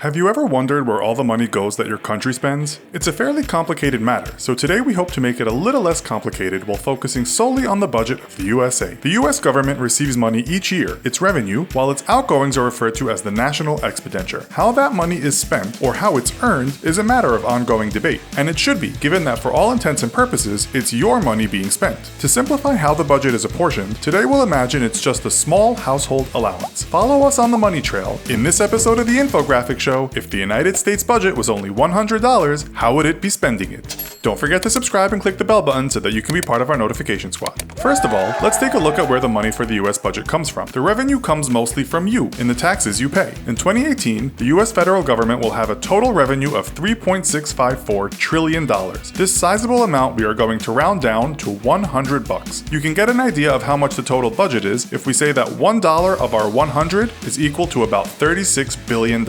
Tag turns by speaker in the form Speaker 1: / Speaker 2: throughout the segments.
Speaker 1: Have you ever wondered where all the money goes that your country spends? It's a fairly complicated matter, so today we hope to make it a little less complicated while focusing solely on the budget of the USA. The US government receives money each year, its revenue, while its outgoings are referred to as the national expenditure. How that money is spent, or how it's earned, is a matter of ongoing debate, and it should be, given that for all intents and purposes, it's your money being spent. To simplify how the budget is apportioned, today we'll imagine it's just a small household allowance. Follow us on the money trail. In this episode of the Infographics Show, if the United States budget was only $100, how would it be spending it? Don't forget to subscribe and click the bell button so that you can be part of our notification squad. First of all, let's take a look at where the money for the US budget comes from. The revenue comes mostly from you, in the taxes you pay. In 2018, the US federal government will have a total revenue of $3.654 trillion. This sizable amount we are going to round down to $100. You can get an idea of how much the total budget is if we say that $1 of our 100 is equal to about $36 billion.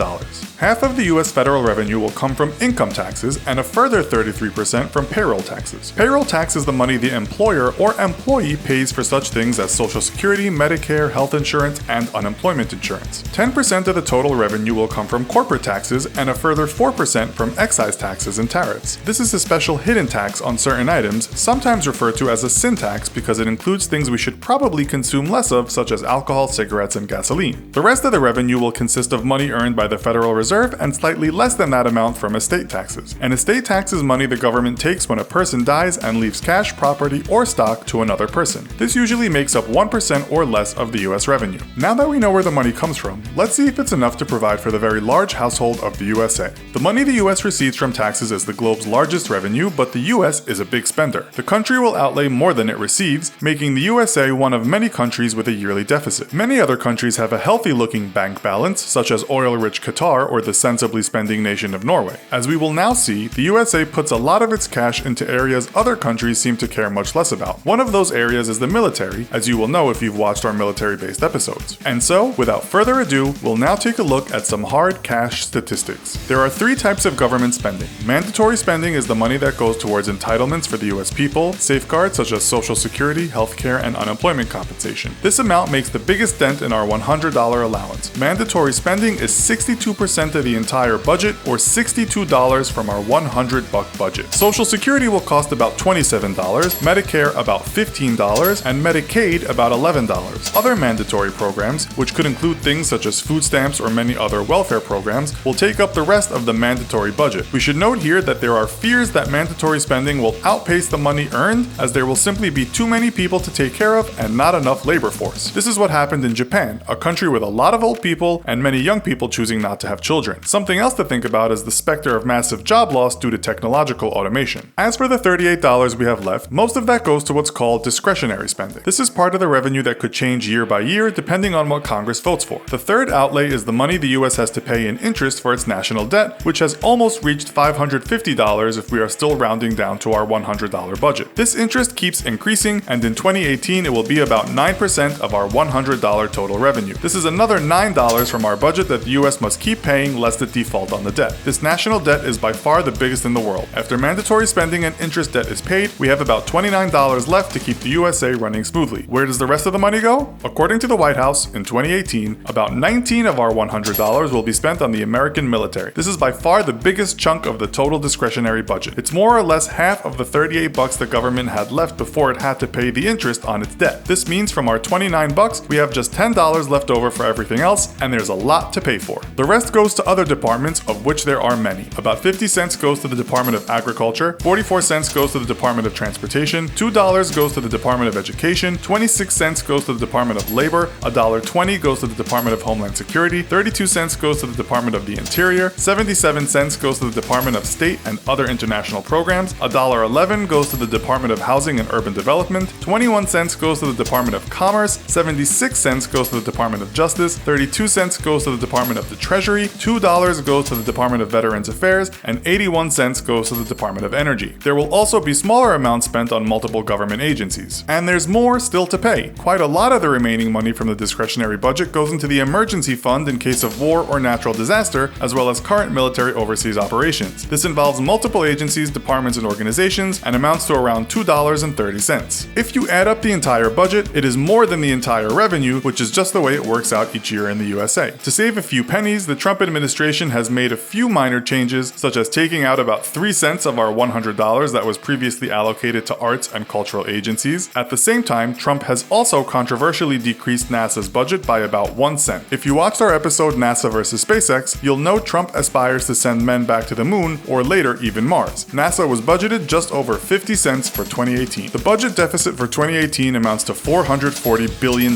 Speaker 1: Half of the US federal revenue will come from income taxes and a further 33% from payroll taxes. Payroll tax is the money the employer or employee pays for such things as Social Security, Medicare, health insurance, and unemployment insurance. 10% of the total revenue will come from corporate taxes and a further 4% from excise taxes and tariffs. This is a special hidden tax on certain items, sometimes referred to as a sin tax because it includes things we should probably consume less of, such as alcohol, cigarettes, and gasoline. The rest of the revenue will consist of money earned by the Federal Reserve and slightly less than that amount from estate taxes. An estate tax is money the government takes when a person dies and leaves cash, property, or stock to another person. This usually makes up 1% or less of the US revenue. Now that we know where the money comes from, let's see if it's enough to provide for the very large household of the USA. The money the US receives from taxes is the globe's largest revenue, but the US is a big spender. The country will outlay more than it receives, making the USA one of many countries with a yearly deficit. Many other countries have a healthy-looking bank balance, such as oil-rich Qatar or the sensibly spending nation of Norway. As we will now see, the USA puts a lot of its cash into areas other countries seem to care much less about. One of those areas is the military, as you will know if you've watched our military-based episodes. And so, without further ado, we'll now take a look at some hard cash statistics. There are three types of government spending. Mandatory spending is the money that goes towards entitlements for the US people, safeguards such as Social Security, healthcare, and unemployment compensation. This amount makes the biggest dent in our $100 allowance. Mandatory spending is 62% of the entire budget, or $62 from our $100 budget. Social Security will cost about $27, Medicare about $15, and Medicaid about $11. Other mandatory programs, which could include things such as food stamps or many other welfare programs, will take up the rest of the mandatory budget. We should note here that there are fears that mandatory spending will outpace the money earned, as there will simply be too many people to take care of and not enough labor force. This is what happened in Japan, a country with a lot of old people and many young people choosing not to have children. Something else to think about is the specter of massive job loss due to technological automation. As for the $38 we have left, most of that goes to what's called discretionary spending. This is part of the revenue that could change year by year depending on what Congress votes for. The third outlay is the money the US has to pay in interest for its national debt, which has almost reached $550 if we are still rounding down to our $100 budget. This interest keeps increasing, and in 2018 it will be about 9% of our $100 total revenue. This is another $9 from our budget that the US must keep paying lest it default on the debt. This national debt is by far the biggest in the world. After mandatory spending and interest debt is paid, we have about $29 left to keep the USA running smoothly. Where does the rest of the money go? According to the White House, in 2018, about 19 of our $100 will be spent on the American military. This is by far the biggest chunk of the total discretionary budget. It's more or less half of the $38 the government had left before it had to pay the interest on its debt. This means from our $29, we have just $10 left over for everything else, and there's a lot to pay for. The rest goes to other departments, of which there are many. About 50 cents goes to the Department of Agriculture, 44 cents goes to the Department of Transportation, $2 goes to the Department of Education, 26 cents goes to the Department of Labor, $1.20 goes to the Department of Homeland Security, 32 cents goes to the Department of the Interior, 77 cents goes to the Department of State and other international programs, $1.11 goes to the Department of Housing and Urban Development, 21 cents goes to the Department of Commerce, 76 cents goes to the Department of Justice, 32 cents goes to the Department of the Treasury, $2 goes to the Department of Veterans Affairs, and 81 cents goes to the Department of Energy. There will also be smaller amounts spent on multiple government agencies. And there's more still to pay. Quite a lot of the remaining money from the discretionary budget goes into the emergency fund in case of war or natural disaster, as well as current military overseas operations. This involves multiple agencies, departments, and organizations, and amounts to around $2.30. If you add up the entire budget, it is more than the entire revenue, which is just the way it works out each year in the USA. To save a few pennies, the Trump administration has made a few minor changes, such as taking out about 3 cents of our $100 that was previously allocated to arts and cultural agencies. At the same time, Trump has also controversially decreased NASA's budget by about 1 cent. If you watched our episode NASA versus SpaceX, you'll know Trump aspires to send men back to the moon, or later even Mars. NASA was budgeted just over 50 cents for 2018. The budget deficit for 2018 amounts to $440 billion.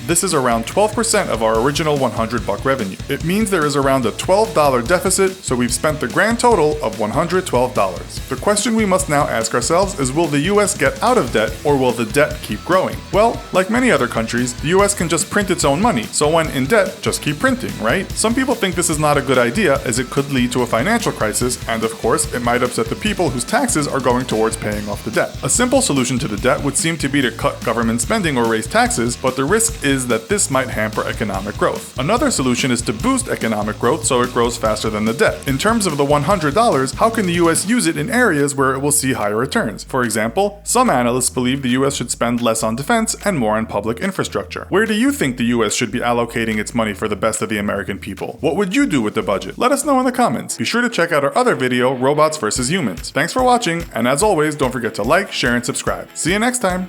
Speaker 1: This is around 12% of our original $100 revenue. It means there is around a $12 deficit, so we've spent the grand total of $112. The question we must now ask ourselves is, will the US get out of debt, or will the debt keep growing? Well, like many other countries, the US can just print its own money, so when in debt, just keep printing, right? Some people think this is not a good idea, as it could lead to a financial crisis, and of course, it might upset the people whose taxes are going towards paying off the debt. A simple solution to the debt would seem to be to cut government spending or raise taxes, but the risk is that this might hamper economic growth. Another solution is to boost economic growth so it grows faster than the debt. In terms of the $100, how can the US use it in areas where it will see higher returns? For example, some analysts believe the US should spend less on defense and more on public infrastructure. Where do you think the US should be allocating its money for the best of the American people? What would you do with the budget? Let us know in the comments. Be sure to check out our other video, Robots vs. Humans. Thanks for watching, and as always, don't forget to like, share, and subscribe. See you next time!